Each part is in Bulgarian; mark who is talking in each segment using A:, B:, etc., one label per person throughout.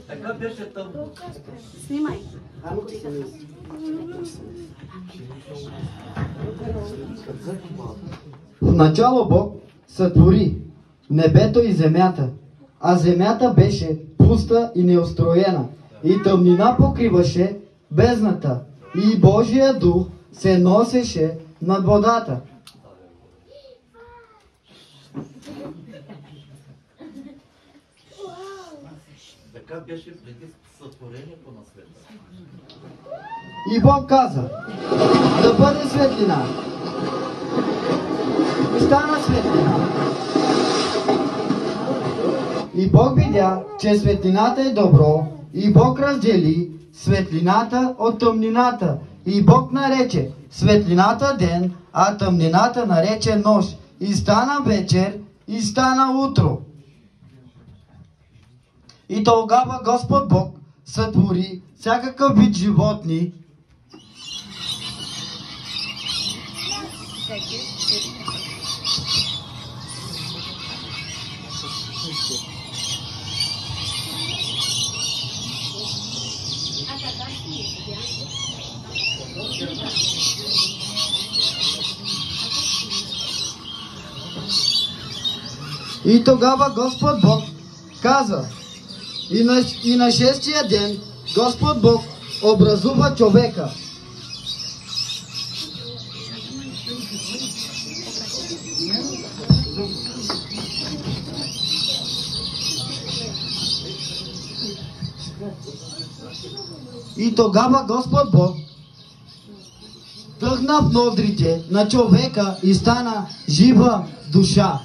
A: Така беше тъмно.
B: Снимай.
C: В начало Бог сътвори небето и земята, а земята беше пуста и неустроена, и тъмнина покриваше бездната, и Божия дух се носеше над водата.
A: Така беше преди сътворението на света.
C: И Бог каза: да бъде светлина. И стана светлина. И Бог видя, че светлината е добро, и Бог раздели светлината от тъмнината. И Бог нарече светлината ден, а тъмнината нарече нощ. И стана вечер, и стана утро. И тогава Господ Бог сътвори всякакъв вид животни, и тогава Господ Бог каза: и на шестия ден Господ Бог образува човека. И тогава Господ Бог дъхна в ноздрите на човека и стана жива душа.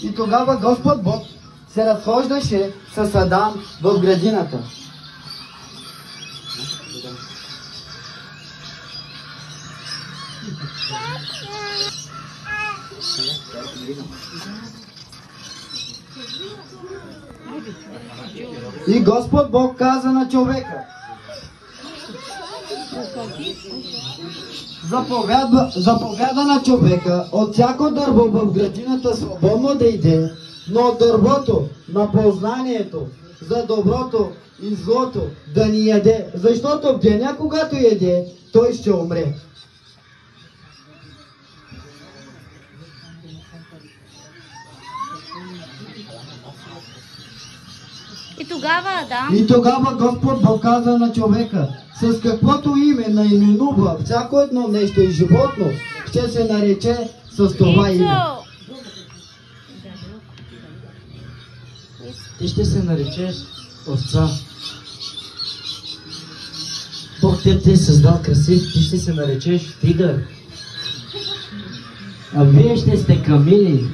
C: И тогава Господ Бог се разхождаше с Адам в градината. И Господ Бог каза на човека: заповяда на човека от всяко дърво в градината свободно да иде, но от дървото на познанието за доброто и злото да ни яде, защото в деня, когато яде, той ще умре.
B: И тогава
C: Господ Бог каза на човека: с каквото име наименува всяко едно нещо и животно, ще се нарече с това име.
D: Ти ще се наречеш овца. Бог те е създал красив, ти ще се наречеш тигър. А вие ще сте камили.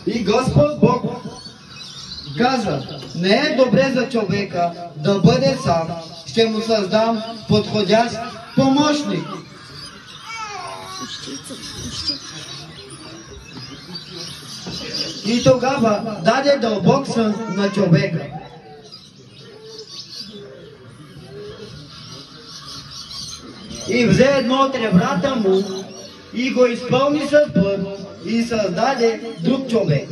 C: И Господ Бог каза: не е добре за човека да бъде сам, ще му създам подходящ помощник. И тогава даде дълбок сън на човека. И взе едно от ребрата му и го изпълни с плът и създаде друг човек.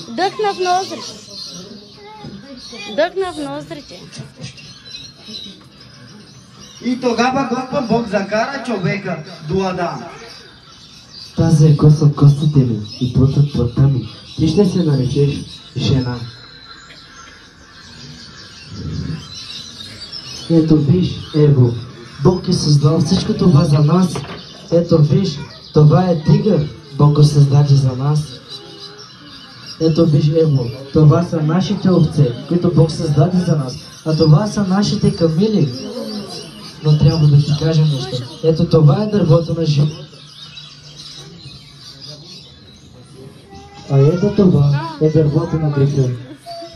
B: Дъхна в ноздрите. Дъхна в ноздрите.
C: И тогава Господ Бог закара човека до Адам.
D: Тази е кост от костите ми и плът от плътта ми. Ти ще се наречеш жена. Ето виж, Ево, Бог е създал всичко това за нас. Ето виж, това е тигър, Бог го създаде за нас. Ето виж, Ево, това са нашите овце, които Бог създаде за нас. А това са нашите камили. Но трябва да ти кажа нещо. Ето това е дървото на живот. А ето това е дървото на греха.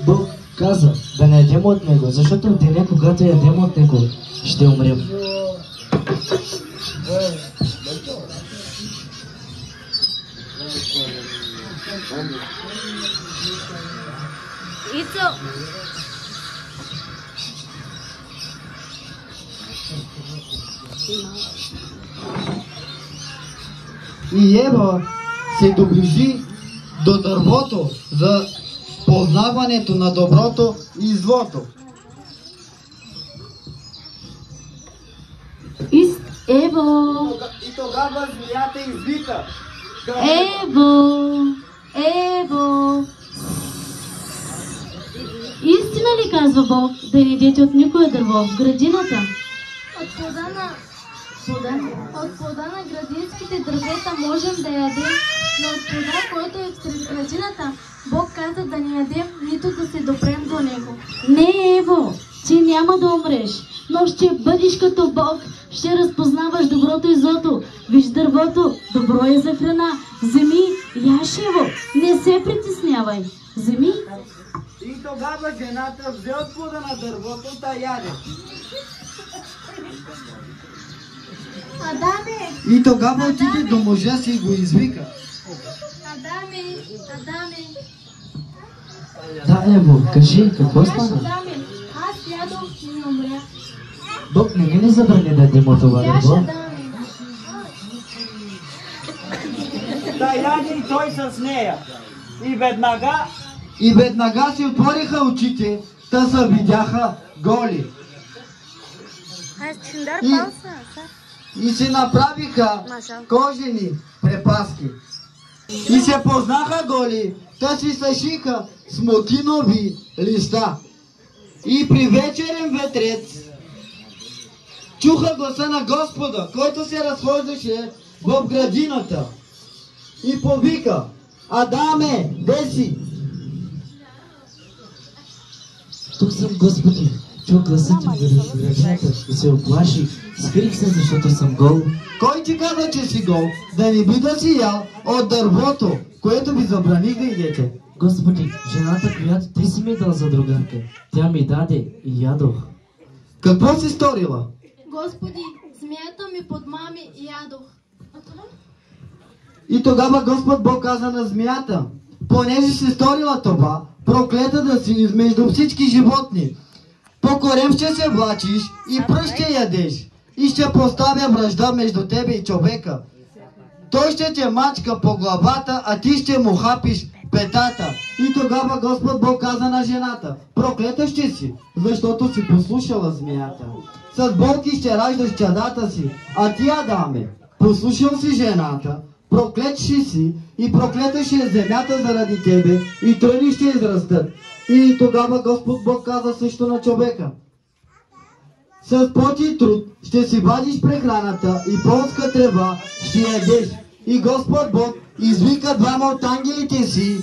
D: Бог каза да не ядем от него, защото в деня, когато ядем от него, ще умрем.
B: Ицо.
C: И Ева се доближи до дървото за познаването на доброто и злото.
B: Ево.
C: И тогава змията извика.
B: Ево. Ево. Истина ли казва Бог да не ядете от никое дърво в градината?
E: От плода на градинските дървета можем да ядем, но от плода, който е сред градината, Бог каза да не ядем, нито да се допрем до него.
B: Не, Ево, ти няма да умреш, но ще бъдеш като Бог, ще разпознаваш доброто и злото. Виж дървото, добро е за храна. Вземи, яш, Ево, не се притеснявай. Вземи.
C: И тогава жената взе от плода на дървото да яде.
E: Адаме,
C: И тогава отиде до мъжа си и го извика.
E: Адаме, Адаме,
D: Да, Ево, кажи, какво стана?
E: Адаме, аз ядох и не умрях.
D: Бог не ни забрани да ядем от това
E: Яш,
D: дърво.
E: Адаме.
F: Да яде и той с нея.
C: И веднага си отвориха очите, та се видяха голи. И се направиха кожени препаски. И се познаха голи, та си съшиха смокинови листа. И при вечерен ветрец чуха гласа на Господа, който се разхождаше в градината. И повика: Адаме, де си?
D: Тук съм, Господи. Чух гласа ти в градината и се оплаших. Скрих се, защото съм гол.
C: Кой ти каза, че си гол? Да не би да си ял от дървото, което ви забраних да идете.
D: Господи, жената, която ти си ми дал за другарка, тя ми даде и ядох.
C: Какво си сторила?
E: Господи, змията ми подмами и ядох.
C: И тогава Господ Бог каза на змията: понеже си сторила това, проклета да си измежду всички животни. По корем ще се влачиш и пръст ще ядеш. И ще поставя вражда между тебе и човека. Той ще те мачка по главата, а ти ще му хапиш петата. И тогава Господ Бог каза на жената: проклета ще си, защото си послушала змията. С болки ще раждаш чадата си, а ти, Адаме, послушал си жената, проклет ще си и проклета ще е земята заради тебе и тръни ще израстат. И тогава Господ Бог каза също на човека: с пот и труд ще си вадиш прехраната и полска трева ще ядеш. И Господ Бог извика двама от ангелите си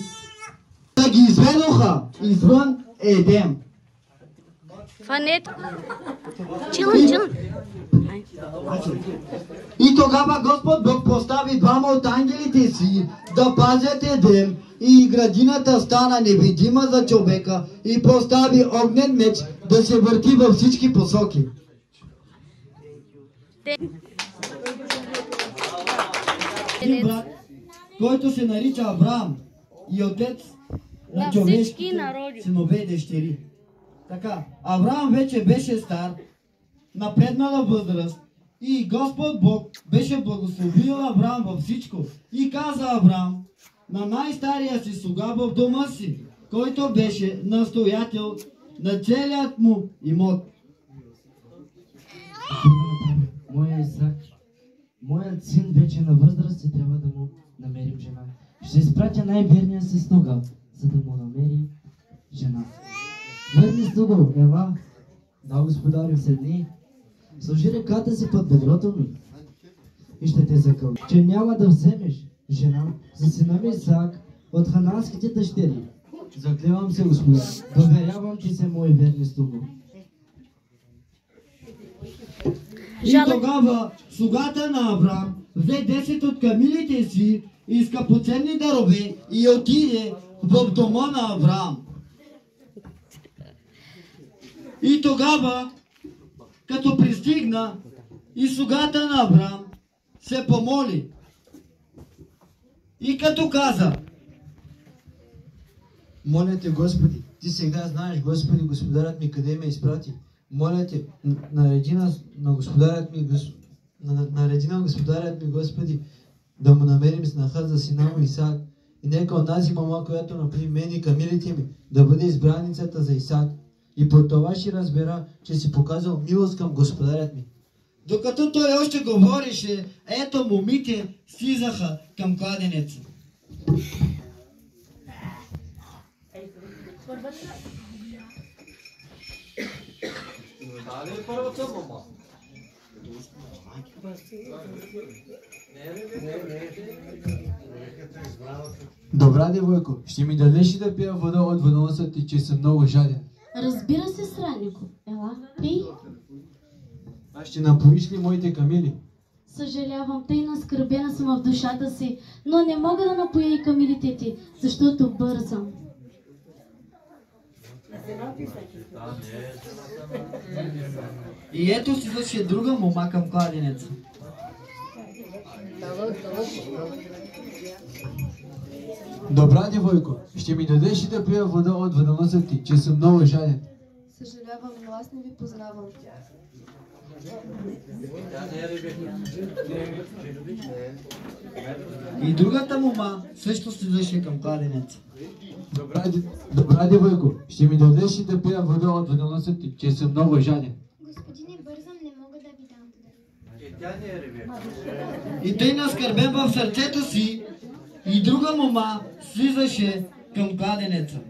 C: да ги изведоха извън Едем.
B: Фанет. Чилън.
C: И тогава Господ Бог постави двама от ангелите си да пазят Едем, и градината стана невидима за човека и постави огнен меч да се върти във всички посоки. Един брат, който се нарича Авраам и отец на човешките синове и дъщери. Така, Авраам вече беше стар, напреднала възраст, и Господ Бог беше благословил Авраам във всичко. И каза Авраам на най-стария си слуга в дома си, който беше настоятел на целият му имот:
D: Моят син вече на възраст и трябва да му намерим жена. Ще изпратя най-верния си слуга, за да му намери жена. Верни слуго, ела, да, господарю, седни. Сложи ръката си под бедрото ми и ще те закълна, че няма да вземеш жена за сина ми Исаак от хананските дъщери. Заклевам се, господа, доверявам, че се мой верни слуго.
C: И тогава слугата на Авраам взе 10 от камилите си и скъпоценни дарове и отиде в дома на Авраам. И тогава, като пристигна, и слугата на Авраам се помоли. И като каза:
D: Моля те, Господи, ти сега знаеш, Господи, господарят ми къде ме изпрати. Моля те, нареди на господарят ми, Господи, да му намерим снаха за сина му Исак. И нека онази мама, която напри мен и камилите ми, да бъде избраницата за Исак. И по това ще разбера, че си показал милост към господарят ми.
C: Докато той още говореше, ето момите слизаха към кладенеца.
A: Дали е първата мама?
D: Добра, девойко, ще ми дадеш ли да пия вода от водоноса ти, че съм много жаден?
B: Разбира се, страннико. Ела, пий.
D: А ще напоиш ли моите камили?
B: Съжалявам, тъй наскърбена съм в душата си, но не мога да напоя и камилите ти, защото бързам.
C: И ето слизаше друга мома към кладенеца.
D: Добра, девойко, ще ми дадеш ли да пия вода от водоноса ти, че съм много жаден?
G: Съжалявам, но аз не ви познавам.
C: И другата мома също слизаше към кладенеца.
D: Добра, девойко, ще ми дадеш ли да пия вода от водоноса ти, че съм много жаден?
E: Господине, бързам, не мога да ви дам вода.
A: Тя не е Ребека.
C: И тъй наскърбен в сърцето си, и друга мома слизаше към кладенеца.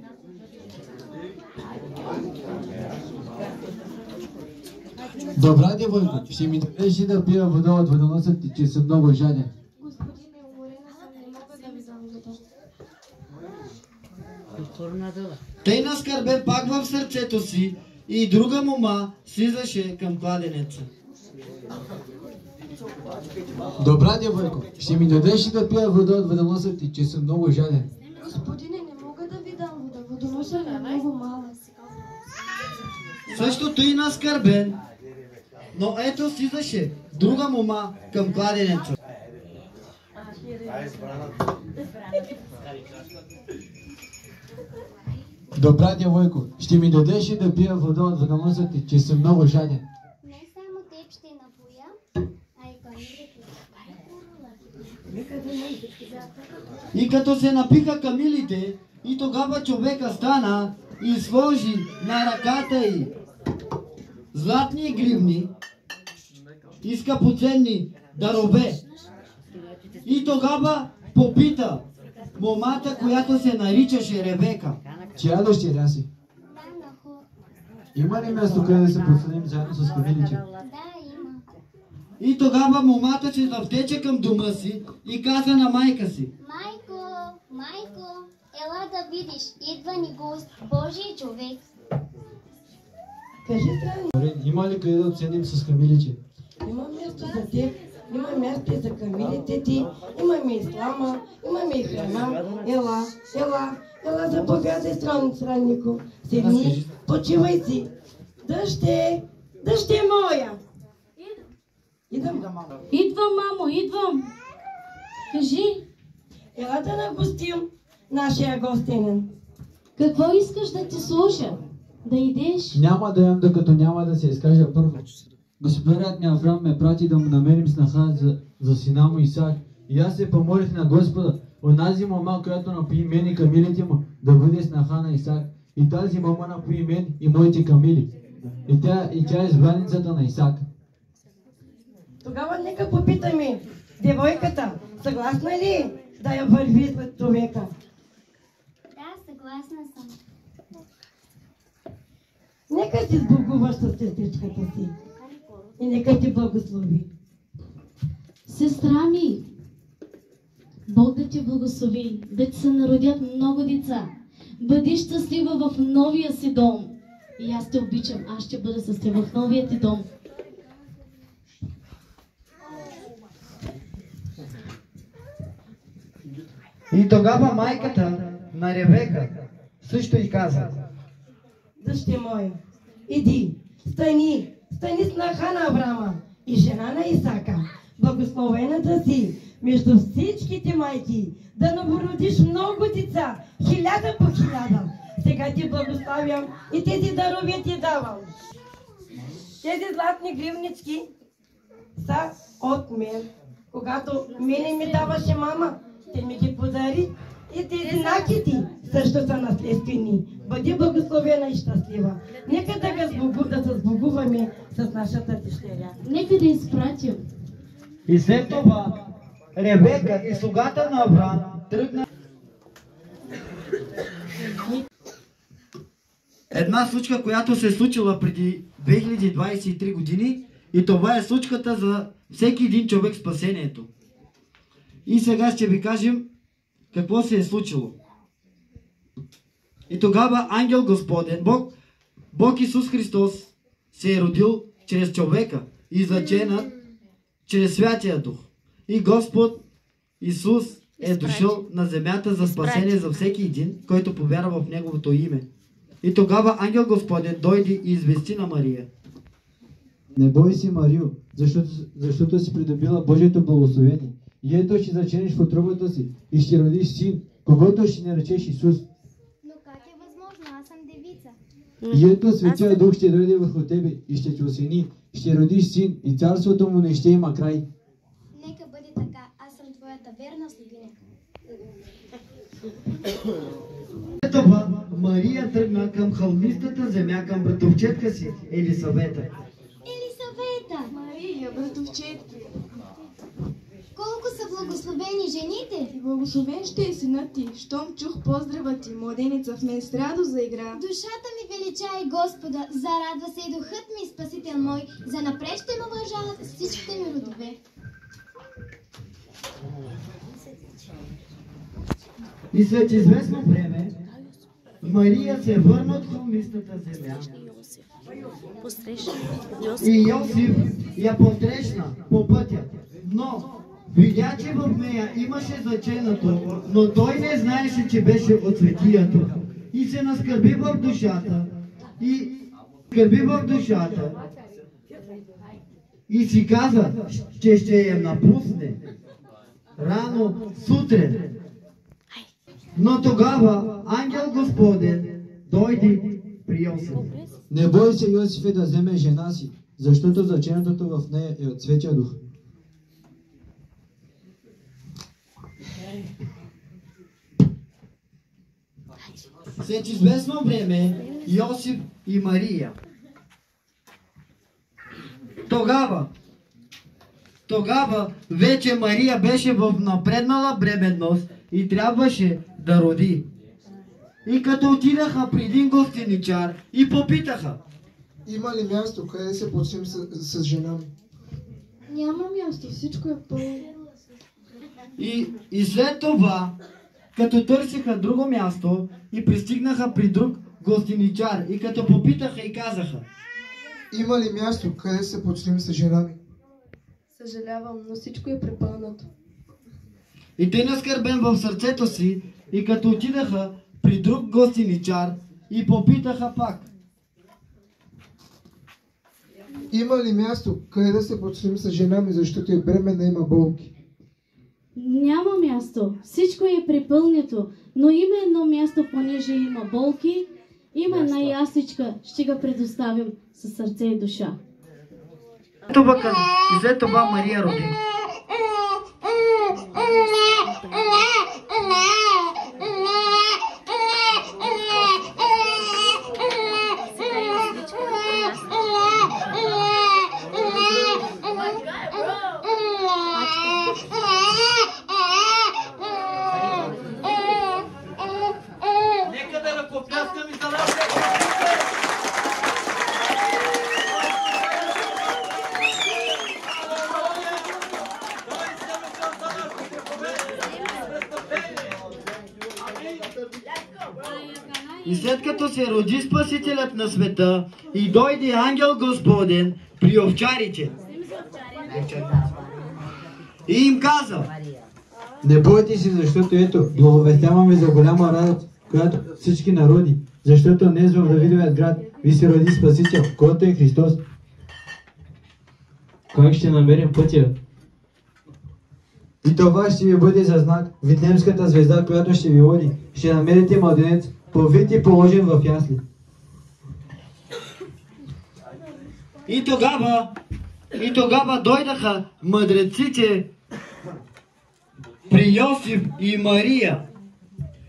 D: Добра, девойко, ще ми дадеш ли да пия вода от водоноса ти, че съм много жаден?
G: Господине, уморена съм, не мога да ви дам вода.
C: Тъй наскърбен пак в сърцето си, и друга мома слизаше към кладенеца.
D: Добра, девойко, ще ми дадеш ли да пия вода от водоноса ти, че съм много жаден?
G: Господине, не мога да ви дам вода. Водоносът е много малък.
C: Същото и наскърбен, но ето слизаше друга мома към кладенеца.
D: Добра, девойко, ще ми дадеш ли да пия вода от водоноса ти, че съм много жаден?
E: Не само теб ще напоя, а и камилите.
C: И като се напиха камилите, и тогава човека стана и сложи на ръката й златни гривни и скъпоценни дарове. И тогава попита момата, която се наричаше Ребека.
D: Чия дъщеря си?
E: Да, на хор.
D: Има ли място, къде да се подсъдим заедно с камилите?
E: Да, има.
C: И тогава момата се завтече към дома си и каза на майка си:
E: Майко, майко, ела да видиш, идва ни гост, Божий човек.
H: Кажи странно,
D: Добре, има ли къде да отседим с камилите?
H: има място за теб, има място и за камилите ти, имаме и слама, имаме и храна. Ела, заповядай, страннико. Седни, почивай си. Дъще е моя. Идам.
B: Идвам, мамо, идвам. Кажи,
H: Ела да нагостим нашия гостенин.
B: какво искаш да ти слуша? Да идеш?
D: Няма да ям, докато няма да се изкажа първо. Господарят ми Авраам ме прати да му намерим снаха за сина му Исак. И аз се помолих на Господа, онази мама, която напои мен и камилите му, да бъде снаха на Исак. И тази мама напои мен и моите камили. И тя е избраницата на Исак.
H: Тогава нека попитаме девойката, съгласна ли да я върви след човека?
E: Да, съгласна съм.
H: Нека си сбогуваш с сестричката си и нека ти благослови.
B: Сестра ми, Бог да ти благослови, да ти се народят много деца. Бъди щастлива в новия си дом. И аз те обичам, аз ще бъда с теб в новия ти дом.
C: И тогава майката на Ребека също й каза:
H: Дъще моя, иди, стани снаха на Аврама и жена на Исака, благословената си, между всичките майки, да новородиш много деца, 1000 по 1000. Сега ти благославям и тези дарове ти давам. Тези златни гривнички са от мен. Когато мене ми даваше мама, те ми ги подари. И тези накити също са наследствени. Бъди благословена и щастлива. Нека да се сбогуваме с нашата дъщеря.
B: Нека да изпратим.
C: И след това Ребека и слугата на Авраам тръгна. Една случка, която се е случила преди 2023 години, и това е случката за всеки един човек в спасението. И сега ще ви кажем какво се е случило. И тогава ангел Господен, Бог Исус Христос, се е родил чрез човека и заченат чрез Святия Дух. И Господ Исус е дошъл на земята за спасение за всеки един, който повярва в Неговото име. И тогава ангел Господен дойде и извести на Мария.
I: Не бой се, Марио, защото си придобила Божието благословение. И ето ще заченеш в утробата си и ще родиш син, когото ще наречеш Исус.
E: Но как е възможно? Аз съм девица.
I: И ето Светия Дух ще дойде върху тебе и ще те осени, ще родиш син и царството му не ще има край.
E: Нека бъде така. Аз съм твоята верна слугиня.
C: След това Мария тръгна към хълмистата земя, към братовчетка си Елисавета.
E: Елисавета!
G: Мария, братовчетки,
E: Колко са благословени жените!
G: благословен ще е синът ти, щом чух поздрава ти, младеница в мен с радост заигра.
E: Душата ми величае Господа, зарадва се и духът ми, Спасител мой, занапред ще ме уважават всичките ми родове.
C: И след известно време Мария се върна от хълмистата земя и Йосиф я посрещна по пътя, но видя, че в нея имаше заченато, но той не знаеше, че беше от Светия Дух. И се наскърби в душата, и си каза, че ще я напусне рано сутрин. Но тогава ангел Господен дойде при Йосиф.
I: Не бой се, Йосифе, да вземе жена си, защото заченатото в нея е от Светия Дух.
C: След известно време Йосиф и Мария. Тогава вече Мария беше в напреднала бременност и трябваше да роди. И като отидаха при един гостиничар и попитаха:
J: има ли място, къде да се почнем с жена ми?
G: Няма място, всичко е пълно.
C: И след това, като търсиха друго място и пристигнаха при друг гостиничар и като попитаха и казаха:
J: има ли място, къде да се почнем с жена ми?
G: Съжалявам, но всичко е препълнато.
C: И той наскърбен в сърцето си и като отидаха при друг гостиничар и попитаха пак:
J: има ли място, къде да се почнем с жена ми, защото е бременна, има болки?
B: Няма място, всичко е препълнето, но има едно място, понеже има болки, има една ясичка, ще го предоставим със сърце и душа.
C: И след това Мария роди.
A: Нека да ръкопляскаме за нашия.
C: И след като се роди Спасителят на света и дойде ангел Господен при овчарите и им каза:
I: Не бойте се, защото ето, благовестявам ви за голяма радост, която всички народи, защото днес в Давидовият град ви се роди Спасител, който е Христос. Как ще намерим пътя И това ще ви бъде за знак. Витлеемската звезда, която ще ви води. Ще намерите младенец, повит и положен в ясли.
C: И тогава дойдаха мъдреците при Йосиф и Мария.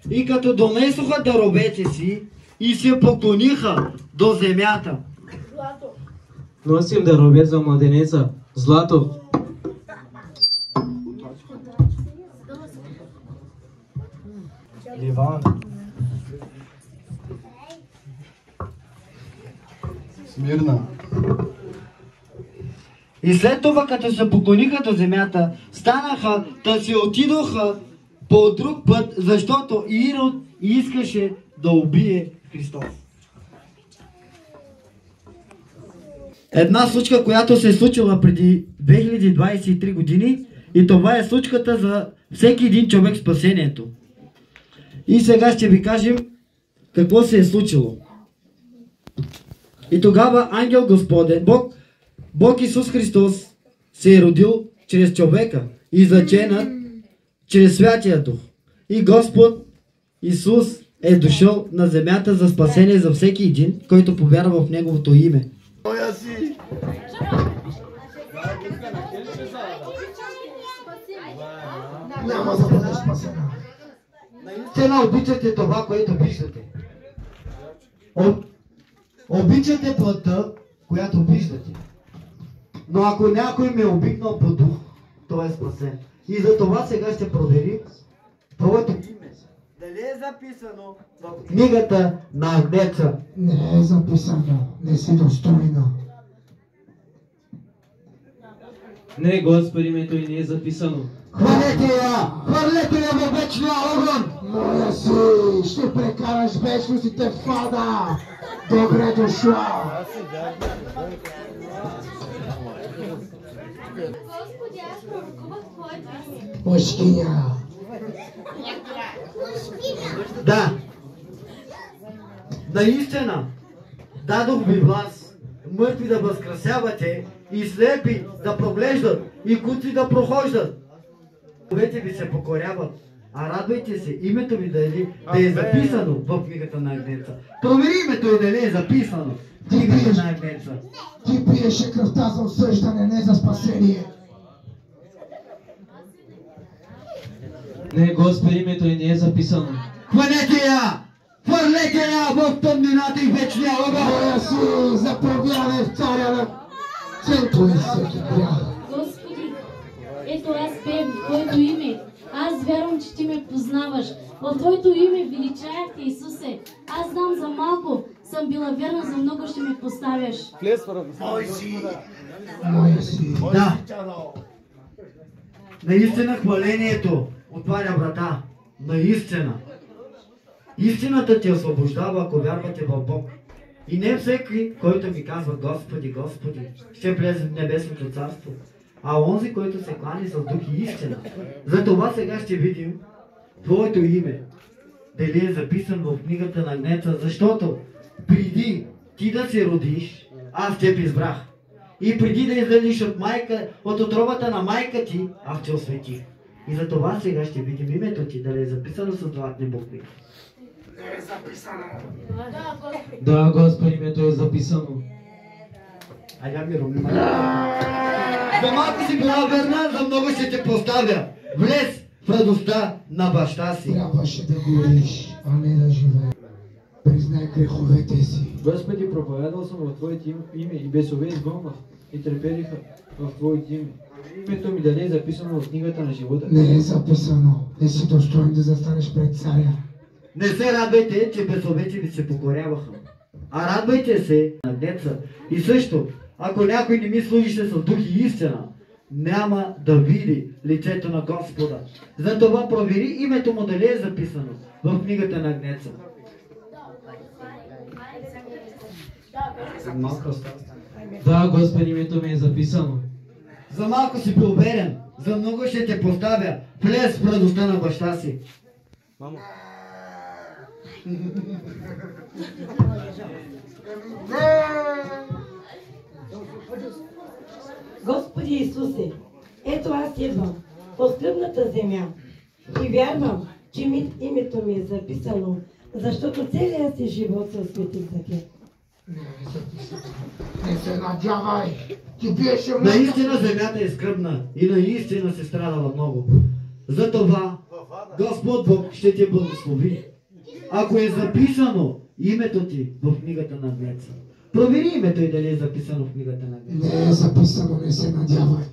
C: И като донесоха даровете си и се поклониха до земята.
D: Носим даровет за младенеца, злато.
C: Ливан.
J: Смирна.
C: И след това, като се поклониха до земята, станаха да се отидоха по друг път, защото Ирод искаше да убие Христос. Една случка, която се е случила преди 2023 години, и това е случката за всеки един човек спасението. И сега ще ви кажем какво се е случило. И тогава ангел Господен, Бог Исус Христос се е родил чрез човека и заченат чрез Святия Дух. И Господ Исус е дошъл на земята за спасение за всеки един, който повярва в Неговото име.
J: Няма да бъдеш спасена.
C: Наистина обичате това, което виждате. Обичате плътта, която виждате. Но ако някой ме е обикнал по дух, той е спасен. И за това сега ще проверим твоето име. Дали е записано в книгата на Агнеца?
J: Не е записано. Не си достойна.
D: Не, Господи, името и не е записано.
C: Хвалете я! Хвалете я във вечния огън!
J: Моля си, ще прекараш вечностите в ада. Добре дошла.
E: Господи, аз пророкувах Твоето име.
J: Мъжкиня.
C: Да. Наистина, дадох ви власт, мъртви да възкрасявате и слепи да проглеждат и куци да прохождат. Човете ви се покоряват, а радвайте се, името ви да е записано в книгата на Агнеца. Провери името и дали е записано в книгата на Агнеца.
J: Ти пиеше кръвта за осъждане, не за спасение.
D: Не, Господи, името и не е записано.
C: Хванете я! Хвърлете я в тъмнината и вечния огън!
J: Моля си, заповядай в царя на цето и всеки грях.
B: Господи, ето аз пея в Твоето име. Аз вярвам, че Ти ме познаваш. В Твоето име величая Те, Исусе. Аз знам за малко, съм била вярна, за много ще ме поставяш.
J: Моля си.
C: Да. Наистина хвалението отваря врата. Наистина. Истината те освобождава, ако вярвате в Бог. И не всеки, който ми казва Господи, Господи, ще влезе в небесното царство, а онзи, който се клани с дух и истина. Затова сега ще видим Твоето име, дали е записан в книгата на Агнеца, защото преди ти да се родиш, аз те избрах. И преди да излезеш от отробата на майка ти, аз те осветих. И за това сега ще видим името ти, дали е записано с златни букви.
D: Да, Господи, името е записано.
C: Айде ми ровни. За малко си била верна, за много ще те поставя. Влез в радостта на баща си.
J: Трябваше да гориш, а не да живееш. Признай греховете си.
I: Господи, проповядал съм в Твоето име и бесове изгонвах и трепериха в Твоето име. Името ми дали е записано в книгата на живота.
J: Не е записано. Не си достоен да застанеш пред царя.
C: Не се радвайте, че бесовете ви се покоряваха, а радвайте се на Агнеца. И също, ако някой не ми служише с дух и истина, няма да види лицето на Господа. Затова провери името му дали е записано в книгата на Агнеца.
D: Да, Господи, името ми е записано.
C: За малко си бил уверен, за много ще те поставя. Влез в радостта на баща си.
D: Мамо.
H: Господи Исусе, ето аз идвам. по скръбната земя. И вярвам, че името ми е записано, защото целият си живот се осветих за теб.
J: Не се надявай! Ти беше много...
C: Наистина земята е скръбна и наистина се страдала много. Затова Господ Бог ще те благослови. Ако е записано името ти в книгата на Агнеца. Провери името и дали е записано в книгата на Агнеца.
J: Не е записано, не се надявай.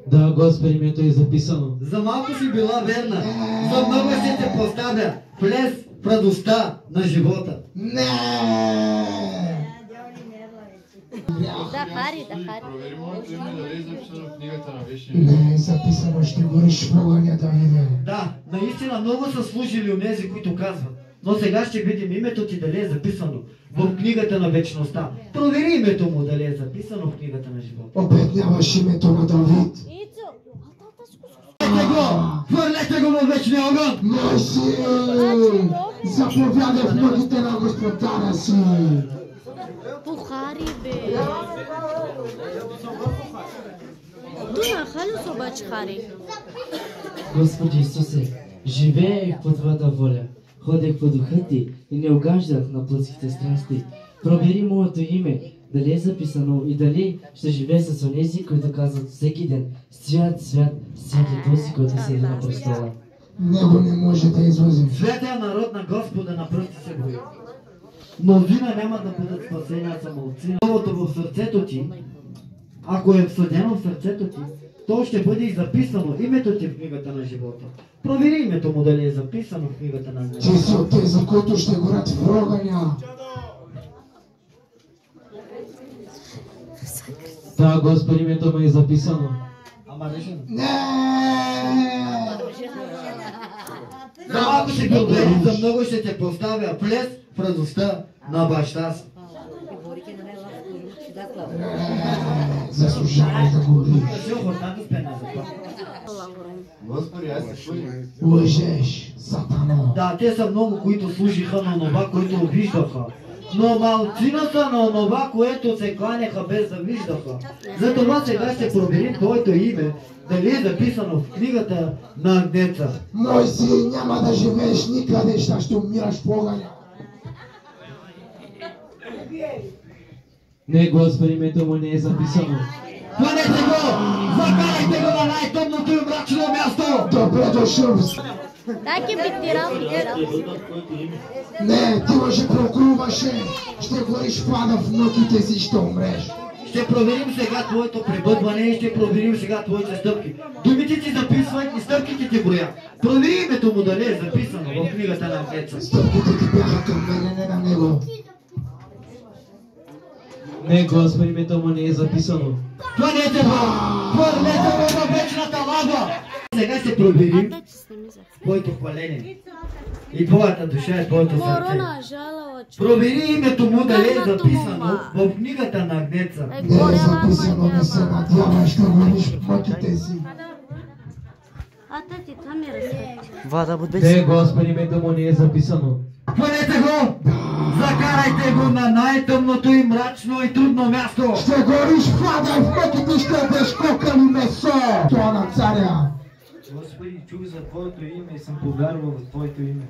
I: Да, Господи, името е записано.
C: За малко си била верна. За много ще те поставя. Влез в радостта на живота.
J: Не!
E: Да, Хари.
K: Провери моето име дали е записано в книгата на вечния.
J: Не е записано, ще гориш в огъня, Давиде.
C: Да, наистина много са служили онези, които казват. Но сега ще видим името ти дали е записано в книгата на вечността. Провери името му дали е записано в книгата на живота.
J: Обедняваш името на Давид.
C: Хвърлете го във вечния огън!
J: Мой син! Заповядай в ногите на Господаря си!
E: Пухари, бе! Дуна, халюс обаче, Хари.
D: Господи Исусе, живеех по Твоята воля, ходех по духа Ти и не угаждах на плътските страсти. Пробери моето име, дали е записано и дали ще живее с онези, които казват всеки ден: свят, свят, свят е този, който седи на престола.
J: Него не може да излъзим.
C: Светия народ на Господа на пръсти се бои. Мнозина няма да бъдат спасени, а са малцина. Новото в сърцето ти, ако е всъдено в сърцето ти, то ще бъде и записано името ти в книгата на живота. Провери името му дали е записано в книгата на живота.
J: Ти си от тези, които ще горят в огъня.
I: Да, Господи, името му е записано.
C: Ама решено.
J: Не!
C: За малко ще бил верен, за много ще те поставя. Влез в радостта на баща си.
J: Заслужавай да гориш.
K: Господи, аз се чудя.
J: Лъжеш, сатано.
C: Да, те са много, които служиха на това, което виждаха. Но малцина са на онова, което се кланяха без да виждаха. Затова сега ще проверим твоето име, дали е записано в книгата на Агнеца.
J: Мой син, няма да живееш никъде, ще умираш в огъня.
I: Не, Господи, името му не е записано.
C: Хванете го! Закарайте го на най-тъмното и мрачно място!
J: Добре дошъл!
E: Так е битирал.
J: Не, ти лъжи прокруваше. Ще гориш в ада в ноките си, ще умреш.
C: Ще проверим сега твоето пребъдване и ще проверим сега твоите стъпки. Думите ти записвай и стъпките ти броя. Провери името му дали е записано в книгата на Агнеца.
J: Стъпките ти бяха към мене, не на него.
I: Не, Господи, името му не е записано.
C: Хванете го! Хвърлете го на вечната лава! Сега ще проверим твоето хваление. И твоята душа е твоето сърце. Провери името му дали е записано в книгата на Агнеца.
J: Не е записано, не се надявай, ще гориш в мъките си.
I: Не, Господи, името му не е записано.
C: Хванете го! Закарайте го на най-тъмното и мрачно и трудно място!
J: Ще гориш в ада и в мъките ще бъдеш кокъл и месо! Това на царя!
I: Господи, чух за Твоето име и съм повярвал в Твоето име.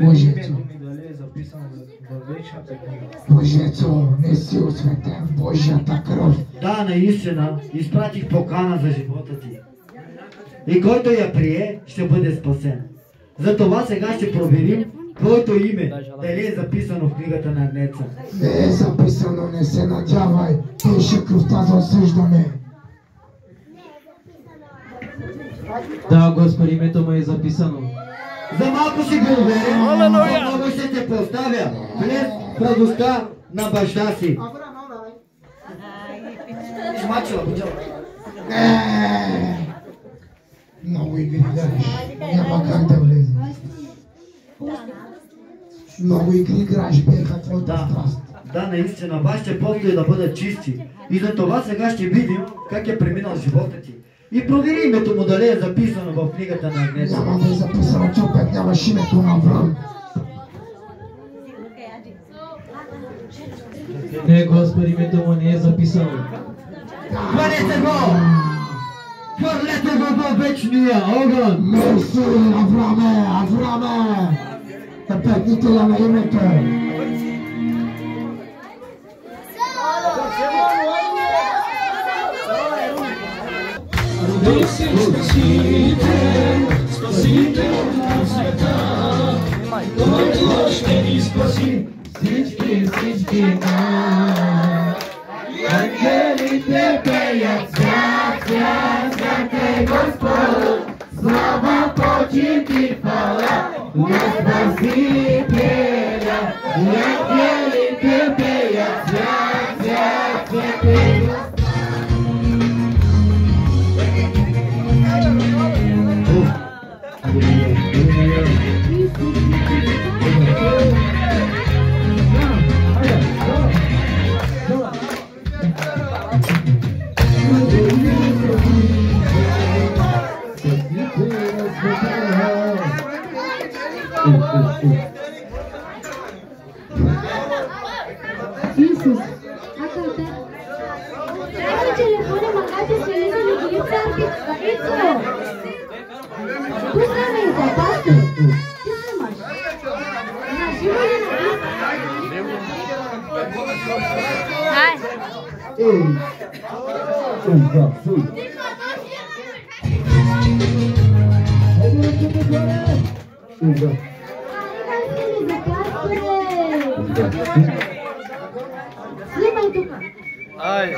J: Божието.
I: Провери името ми дали е записано във вечната книга.
J: Божието, не си осветен в Божията кръв.
C: Да, наистина, изпратих покана за живота ти. И който я прие, ще бъде спасен. Затова сега ще проверим твоето име, дали е записано в книгата на Агнеца.
J: Не е записано, не се надявай. Пише кръвта за осъждане.
I: Да, Господи, името му е записано.
C: За малко си го уверен, за много ще те поставя. Влез в радостта на баща си.
J: Много игри играеш. Няма как да влезе. Много игри играеш, беха твоята страст.
C: Да, наистина, вашите погледи да бъдат чисти. И за това сега ще видим как е преминал живота ти. И провери името му дали е записано в книгата на Агнеца.
J: Няма да е записано, че обедняваш името на Авраам.
I: Не, Господи, името му не е записано.
L: Хванете го! Хвърлете го във вечния огън!
M: Меси, Авраме, Авраме! Пепетителя на името!
L: Роди се Спасител, Спасител на света, който ще ни спаси всички нас. Ангелите пеят свят, свят, свят е Господ, слава, почит и хвала на Спасителя. Ангелите пеят свят, свят, свят е Господ.
E: Исус, акъл те. Трябва телефони, макар си лизали ги църкви. Ицо! Поздравей за пастор. Ти снимаш. На живо ли на Ай! Снимай тук.
L: Ай!